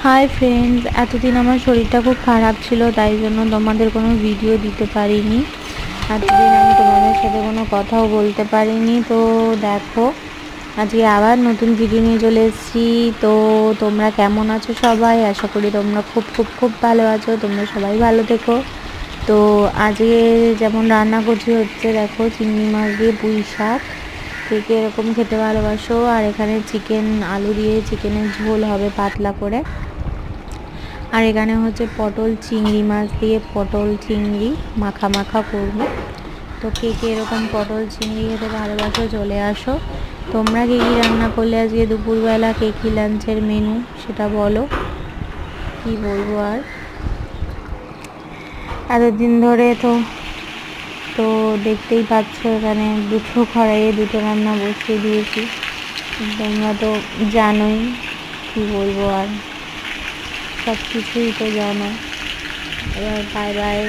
Hi friends, এতদিন আমার শরীরটা খুব খারাপ ছিল, তাই জন্য তোমাদের কোনো ভিডিও দিতে পারিনি। এতদিন আমি তোমাদের সাথে কোনো কথাও বলতে পারিনি। তো দেখো, আজকে আবার নতুন ভিডিও নিয়ে চলে এসেছি। তো তোমরা কেমন আছো সবাই? আশা করি তোমরা খুব খুব খুব ভালো আছো। তোমরা সবাই ভালো থেকো। তো আজকে যেমন রান্না করছি হচ্ছে, দেখো, চিংড়ি মাছ দিয়ে পুঁই শাক। কে কে এরকম খেতে ভালোবাসো। আর এখানে চিকেন, আলু দিয়ে চিকেনের ঝোল হবে পাতলা করে। আর এখানে হচ্ছে পটল চিংড়ি মাছ দিয়ে পটল চিংড়ি মাখা মাখা করব। তো কে কে এরকম পটল চিংড়ি খেতে ভালোবাসো চলে আসো। তোমরা কে কী রান্না করলে আজকে দুপুরবেলা, কে কী লাঞ্চের মেনু সেটা বলো। কি বলবো আর, এতদিন ধরে তো তো দেখতেই পাচ্ছ এখানে দুটো কড়াইয়ে দুটো রান্না বসিয়ে দিয়েছি। তোমরা তো জানোই, কি বলবো আর, সব কিছুই তো জানো। এবার বাই বাই।